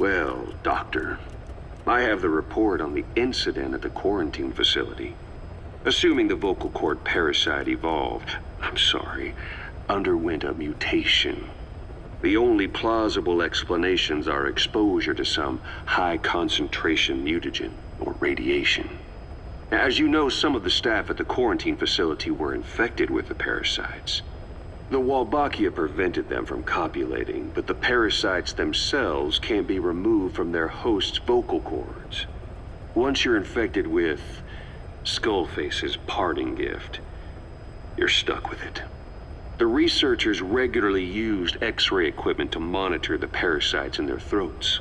Well, Doctor, I have the report on the incident at the quarantine facility. Assuming the vocal cord parasite underwent a mutation. The only plausible explanations are exposure to some high-concentration mutagen or radiation. As you know, some of the staff at the quarantine facility were infected with the parasites. The Wolbachia prevented them from copulating, but the parasites themselves can't be removed from their host's vocal cords. Once you're infected with Skullface's parting gift, you're stuck with it. The researchers regularly used X-ray equipment to monitor the parasites in their throats.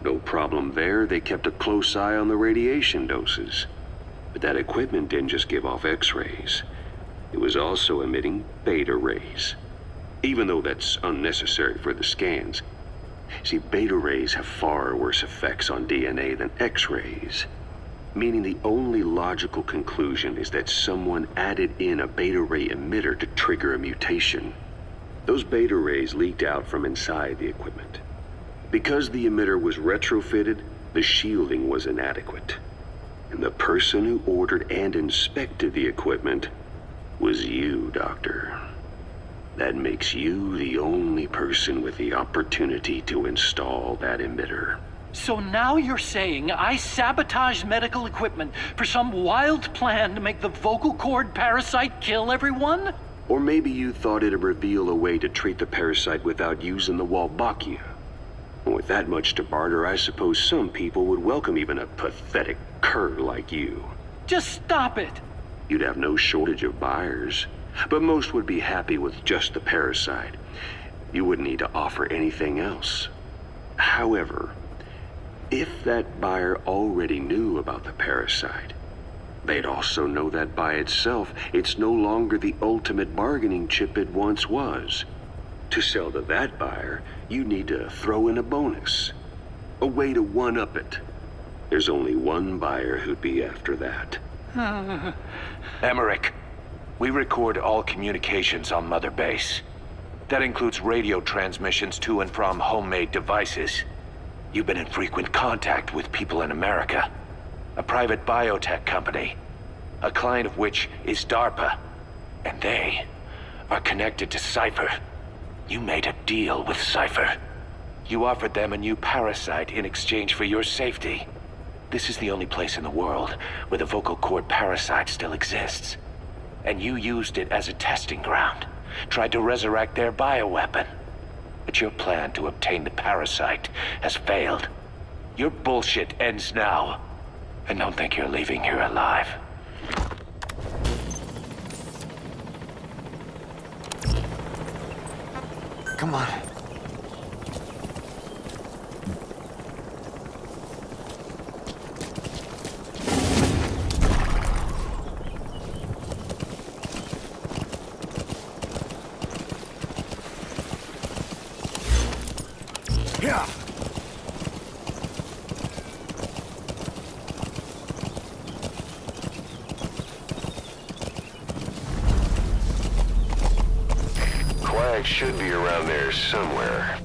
No problem there, they kept a close eye on the radiation doses. But that equipment didn't just give off X-rays. It was also emitting beta rays. Even though that's unnecessary for the scans. See, beta rays have far worse effects on DNA than X-rays. Meaning the only logical conclusion is that someone added in a beta ray emitter to trigger a mutation. Those beta rays leaked out from inside the equipment. Because the emitter was retrofitted, the shielding was inadequate. And the person who ordered and inspected the equipment was you, Doctor. That makes you the only person with the opportunity to install that emitter. So now you're saying I sabotaged medical equipment for some wild plan to make the vocal cord parasite kill everyone? Or maybe you thought it'd reveal a way to treat the parasite without using the Wolbachia. With that much to barter, I suppose some people would welcome even a pathetic cur like you. Just stop it! You'd have no shortage of buyers, but most would be happy with just the parasite. You wouldn't need to offer anything else. However, if that buyer already knew about the parasite, they'd also know that by itself, it's no longer the ultimate bargaining chip it once was. To sell to that buyer, you need to throw in a bonus. A way to one-up it. There's only one buyer who'd be after that. Emmerich, we record all communications on Mother Base. That includes radio transmissions to and from homemade devices. You've been in frequent contact with people in America. A private biotech company. A client of which is DARPA. And they are connected to Cypher. You made a deal with Cypher. You offered them a new parasite in exchange for your safety. This is the only place in the world where the vocal cord parasite still exists. And you used it as a testing ground. Tried to resurrect their bioweapon. But your plan to obtain the parasite has failed. Your bullshit ends now. And don't think you're leaving here alive. Come on. Yeah. Quag should be around there somewhere.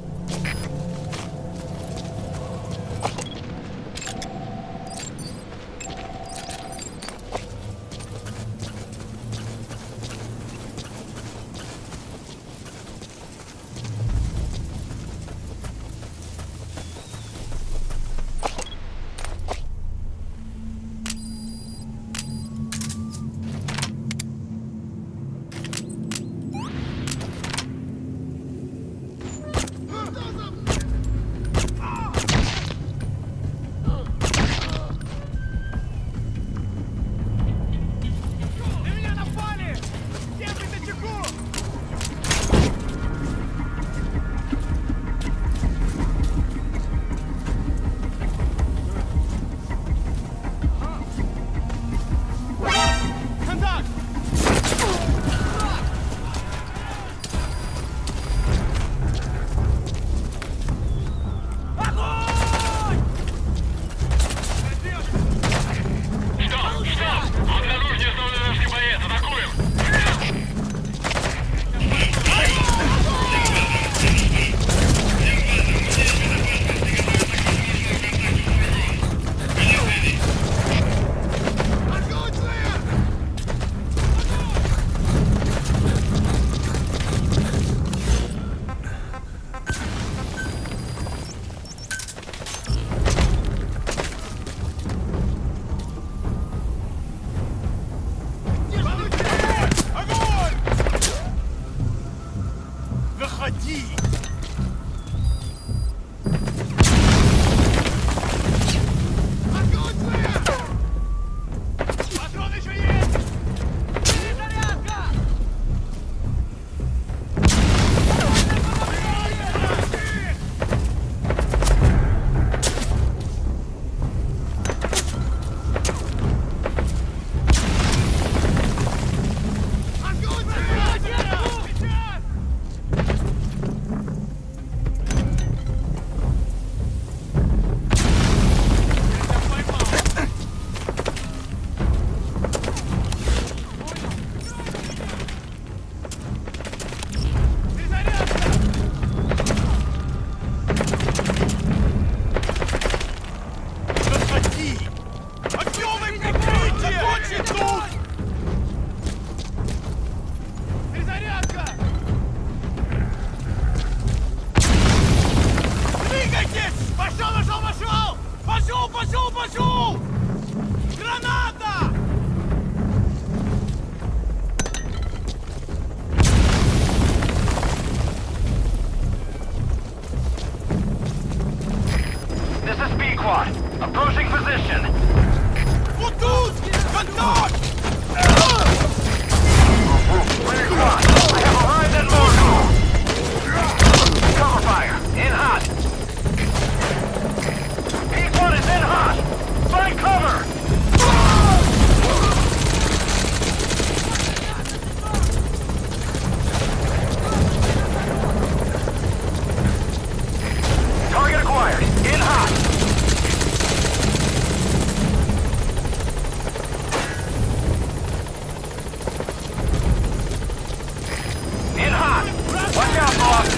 Пошел, пошел! Граната! This is B-Quad. Approaching position. Вот тут! Контакт! Clear Quad. I have arrived at Moscow. Cover fire. In hot. B-Quad is in hot. Find cover. Target acquired. In hot. In hot. Watch out, boss.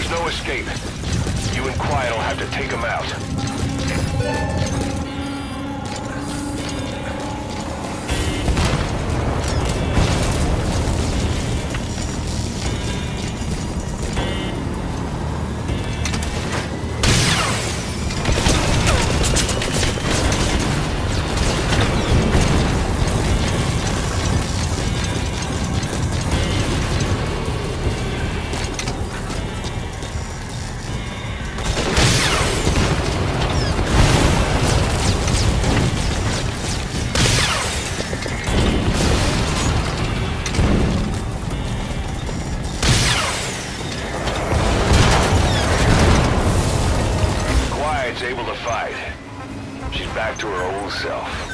There's no escape. You and Quiet will have to take him out. Able to fight. She's back to her old self.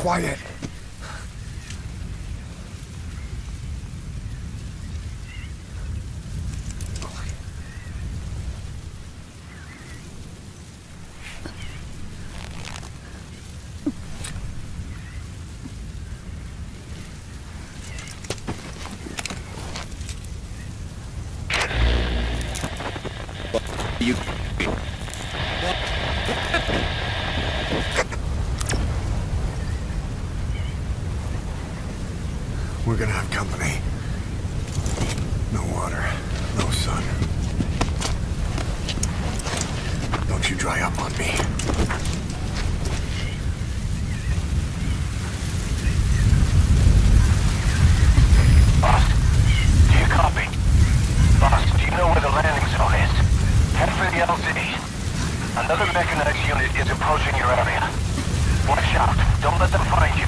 quiet. You... We're gonna have company. No water, no sun. Don't you dry up on me. Boss, do you copy? Boss, do you know where the landing zone is? Head for the LZ. Another mechanized unit is approaching your area. Watch out. Don't let them find you.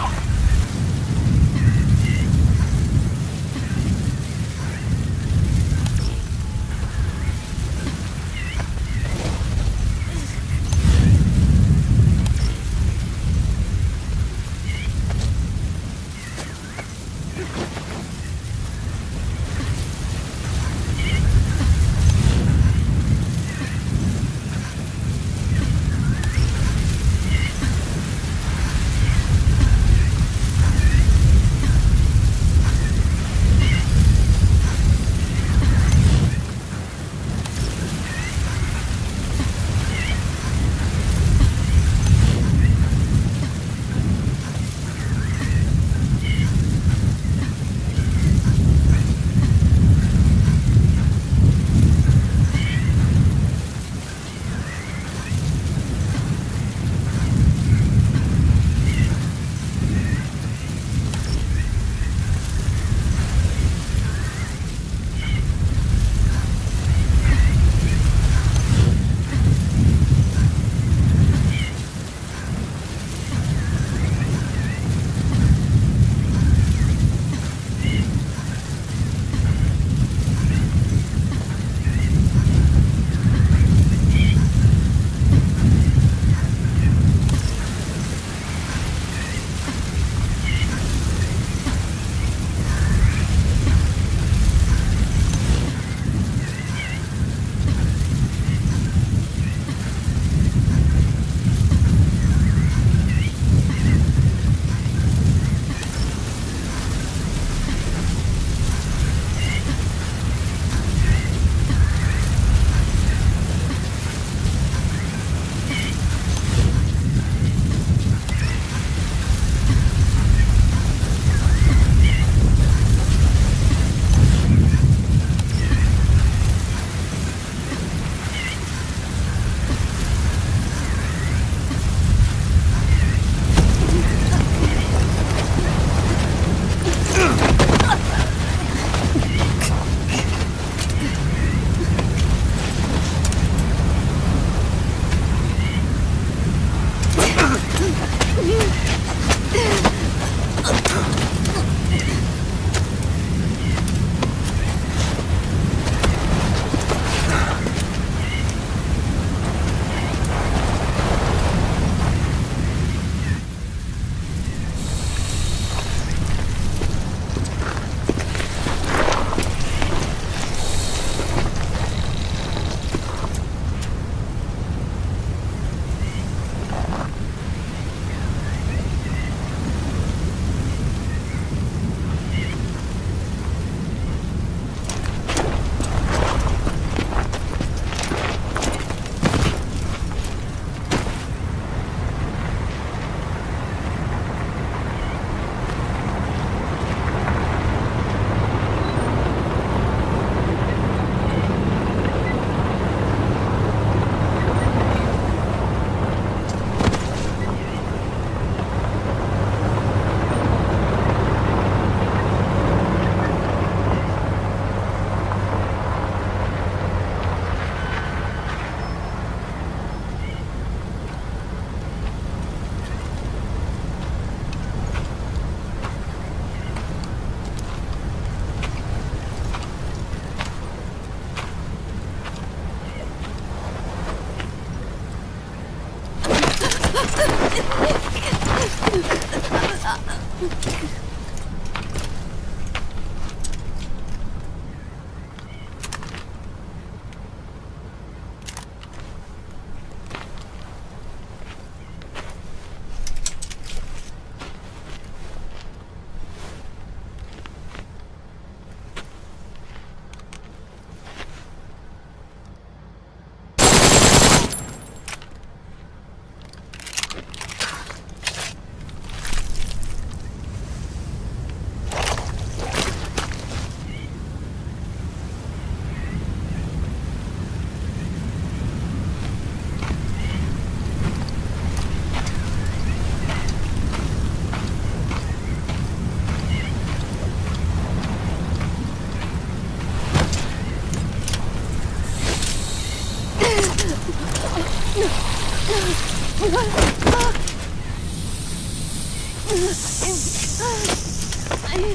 Эй,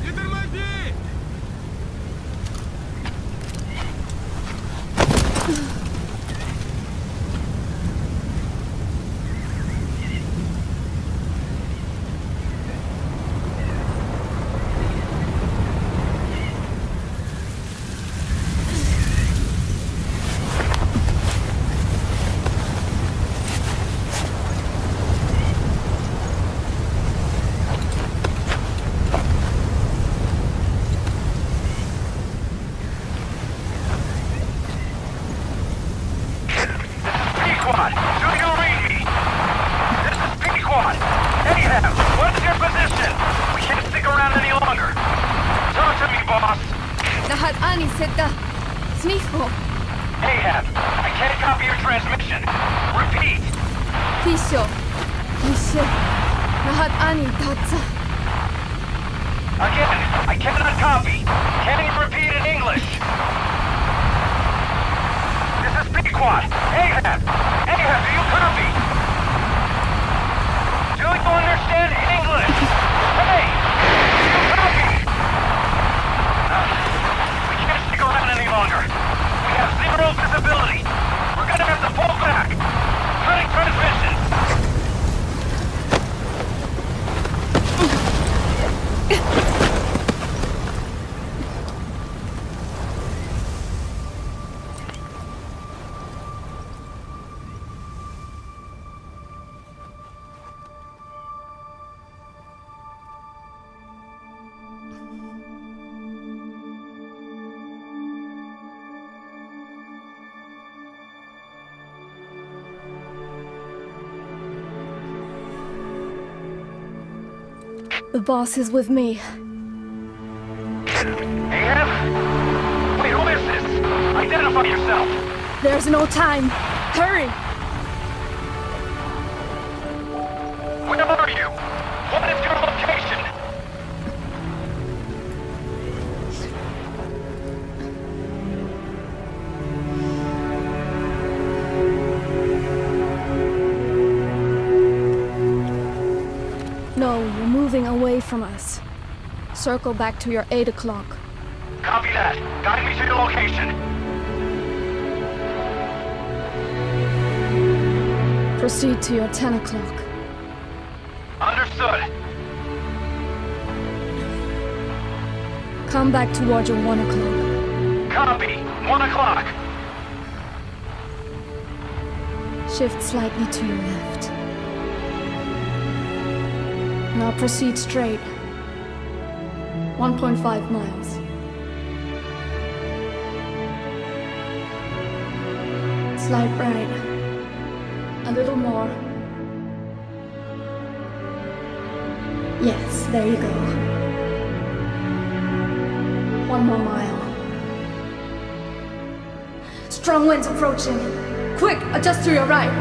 не тормози! Pequod, do you read me? This is Pequod. Ahab, what's your position? We can't stick around any longer. Talk to me, boss. lahat ani seda. Smicho. Ahab, I can't copy your transmission. Repeat. Pisho. Pisho. Lahat ani tatsa. Again, I cannot copy. Can you repeat in English? This is Pequod. Ahab! Ahab, do you copy? Do you understand English? Hey! Do you copy? We can't stick around any longer. We have zero visibility. We're gonna have to pull back. Cutting transmission. The boss is with me. Ahab? Wait, who is this? Identify yourself. There's no time. Hurry! Where are you? What is your location? No, you're moving away from us. Circle back to your 8 o'clock. Copy that. Guide me to your location. Proceed to your 10 o'clock. Understood. Come back toward your 1 o'clock. Copy. 1 o'clock. Shift slightly to your left. Now proceed straight. 1.5 miles. Slide right. A little more. Yes, there you go. 1 more mile. Strong winds approaching. Quick, adjust to your right.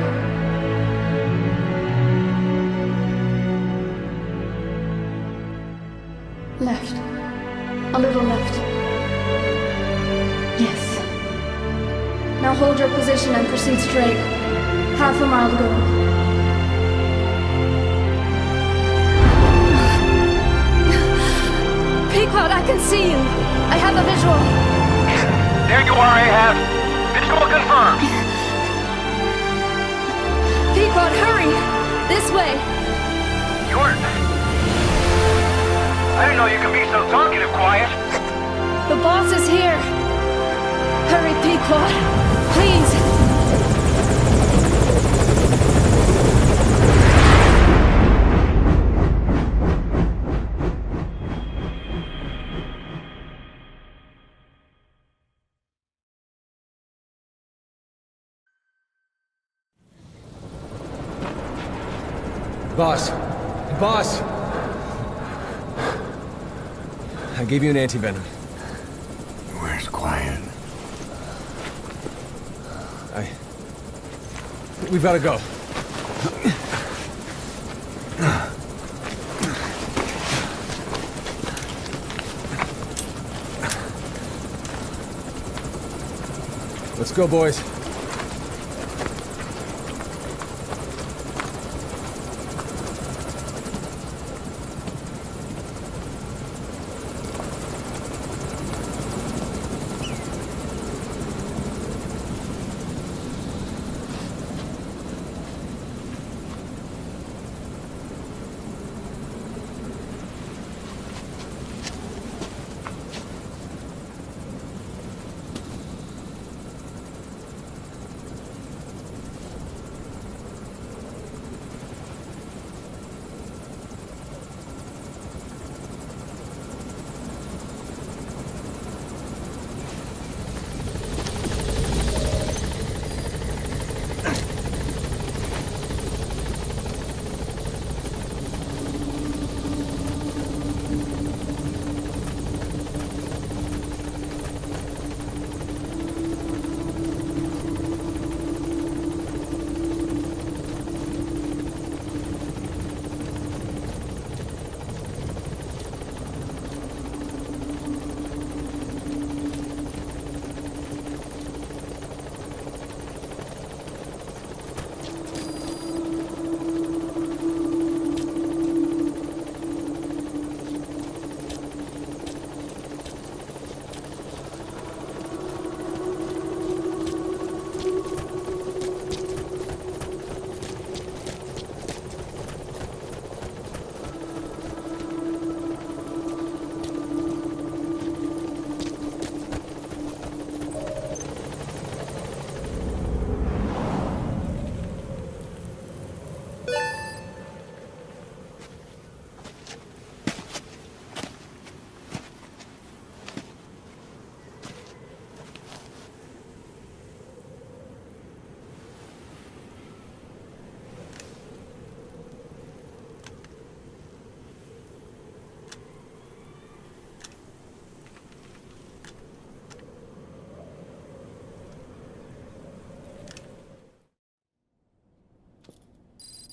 Left. A little left. Yes. Now hold your position and proceed straight. Half a mile to go. Pequod, I can see you. I have a visual. There you are, Ahab. Visual confirmed. Pequod, hurry! This way. I didn't know you could be so talkative, quiet. The boss is here. Hurry, Pequod. Please. Boss! Boss! I gave you an anti-venom. Where's Quiet? We've gotta go. Let's go, boys.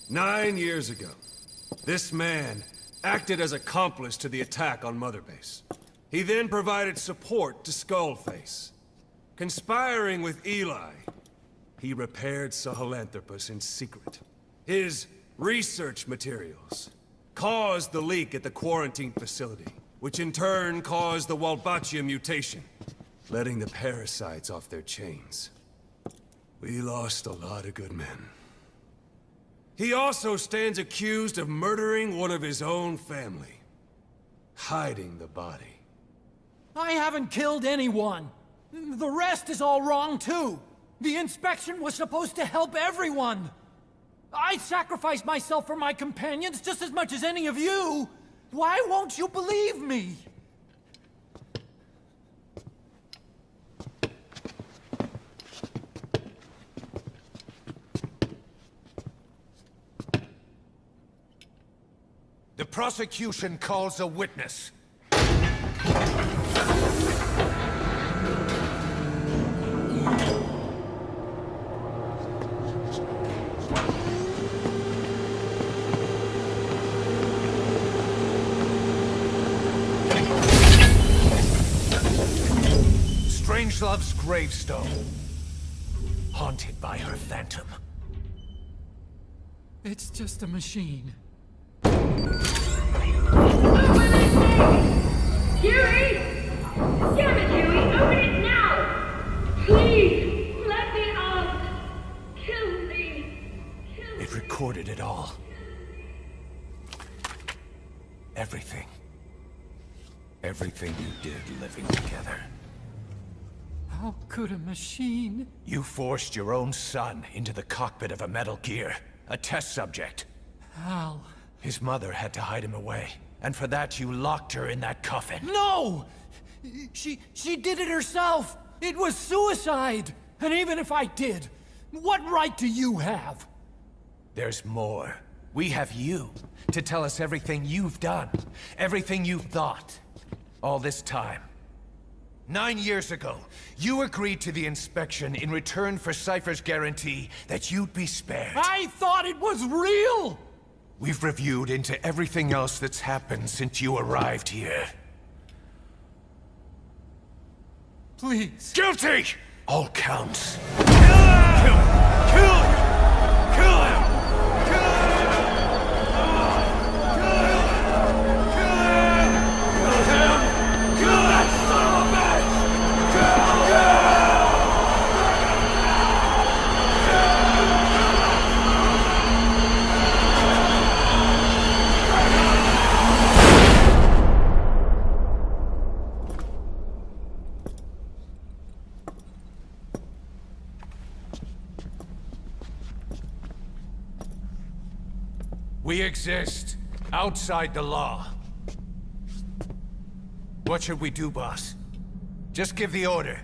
"9 years ago, this man acted as accomplice to the attack on Mother Base. He then provided support to Skullface. Conspiring with Eli, he repaired Sahelanthropus in secret. His research materials caused the leak at the quarantine facility, which in turn caused the Walbachia mutation, letting the parasites off their chains. We lost a lot of good men. He also stands accused of murdering one of his own family, hiding the body. I haven't killed anyone. The rest is all wrong, too. The inspection was supposed to help everyone. I sacrificed myself for my companions just as much as any of you. Why won't you believe me? The prosecution calls a witness. Strangelove's gravestone, haunted by her phantom. It's just a machine. Huey! Damn it, Huey! Open it now! Please! Let me out! Kill me! Kill me! It recorded it all. Everything. Everything you did living together. How could a machine? You forced your own son into the cockpit of a Metal Gear, a test subject. How? His mother had to hide him away, and for that you locked her in that coffin. No! She did it herself! It was suicide! And even if I did, what right do you have? There's more. We have you to tell us everything you've done, everything you've thought. All this time. 9 years ago, you agreed to the inspection in return for Cypher's guarantee that you'd be spared. I thought it was real! We've reviewed into everything else that's happened since you arrived here. Please. Guilty! All counts. We exist outside the law. What should we do, boss? Just give the order.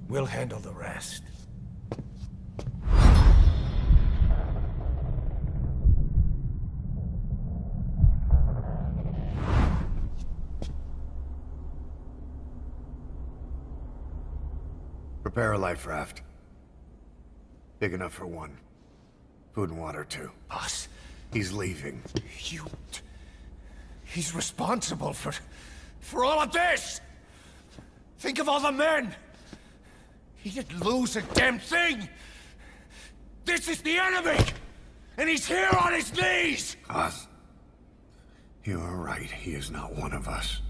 We'll handle the rest. Prepare a life raft. Big enough for one. Food and water, too. Boss, He's leaving. he's responsible for all of this! Think of all the men! He didn't lose a damn thing! This is the enemy! And he's here on his knees! Us? You are right, he is not one of us.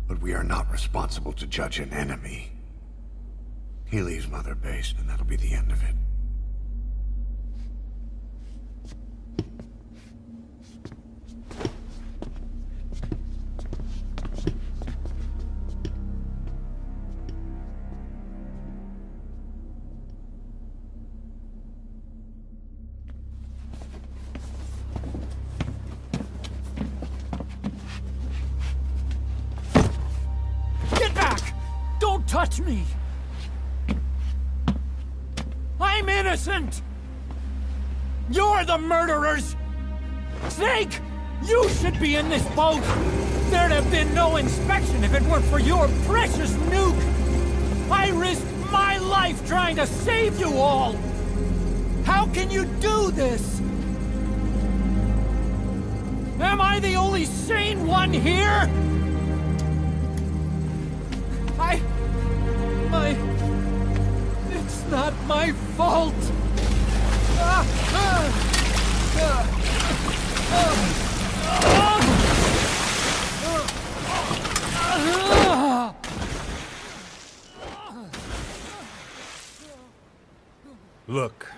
But we are not responsible to judge an enemy. He leaves Mother Base, and that'll be the end of it. Get back! Don't touch me! I'm innocent! You're the murderers! Snake! You should be in this boat! There'd have been no inspection if it weren't for your precious nuke! I risked my life trying to save you all! How can you do this? Am I the only sane one here? It's not my fault! Look,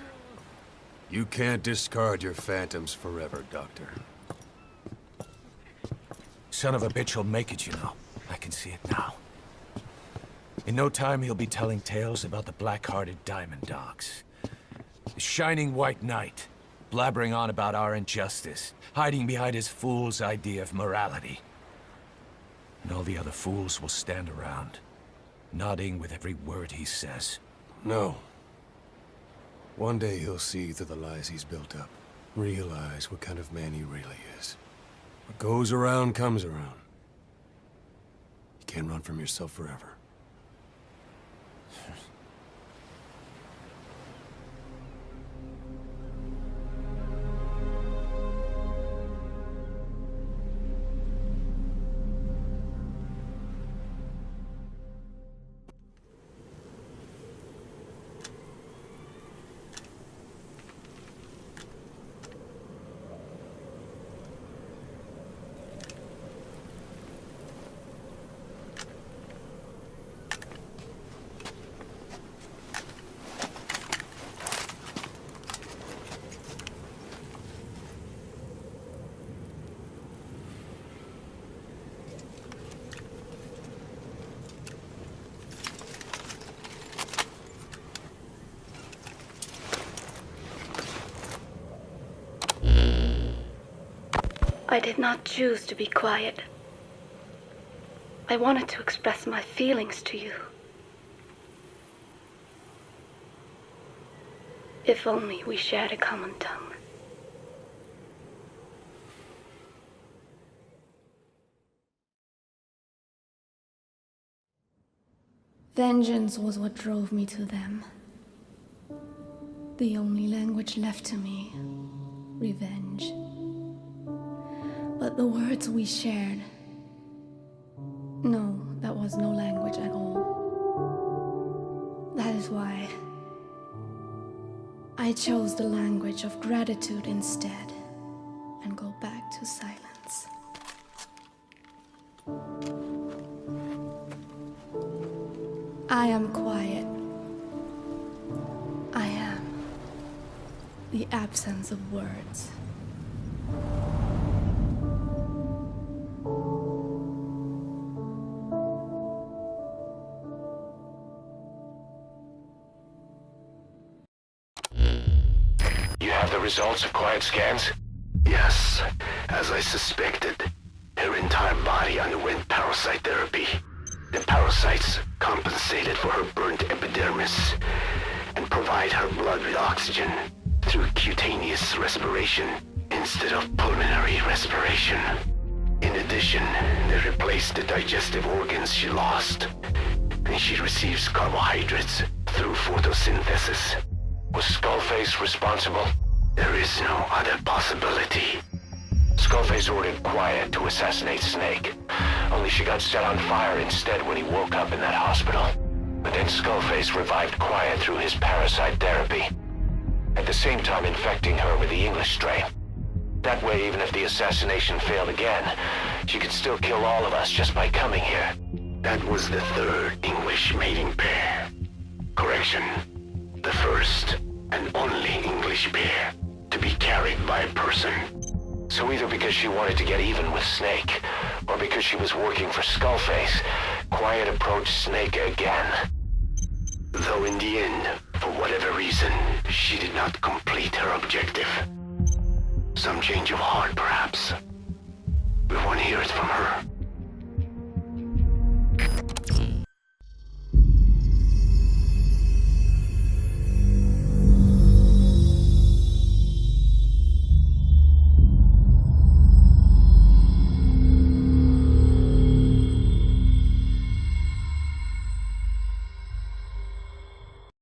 you can't discard your phantoms forever, Doctor. Son of a bitch will make it, you know. I can see it now. In no time, he'll be telling tales about the black-hearted Diamond Dogs. The Shining White Knight, blabbering on about our injustice, hiding behind his fool's idea of morality. And all the other fools will stand around, nodding with every word he says. No. One day he'll see through the lies he's built up. Realize what kind of man he really is. What goes around comes around. You can't run from yourself forever. I did not choose to be quiet. I wanted to express my feelings to you. If only we shared a common tongue. Vengeance was what drove me to them. The only language left to me, revenge. But the words we shared, no, that was no language at all. I chose the language of gratitude instead, and go back to silence. I am quiet. I am the absence of words. You have the results of quiet scans? Yes, as I suspected. Her entire body underwent parasite therapy. The parasites compensated for her burnt epidermis and provide her blood with oxygen through cutaneous respiration instead of pulmonary respiration. In addition, they replaced the digestive organs she lost, and she receives carbohydrates through photosynthesis. Was Skullface responsible? There is no other possibility. Skullface ordered Quiet to assassinate Snake. Only she got set on fire instead when he woke up in that hospital. But then Skullface revived Quiet through his parasite therapy, at the same time infecting her with the English strain. That way, even if the assassination failed again, she could still kill all of us just by coming here. That was the third English mating pair. Correction. The first and only English pair to be carried by a person. So either because she wanted to get even with Snake, or because she was working for Skullface, Quiet approached Snake again. Though in the end, for whatever reason, she did not complete her objective. Some change of heart, perhaps. We won't hear it from her.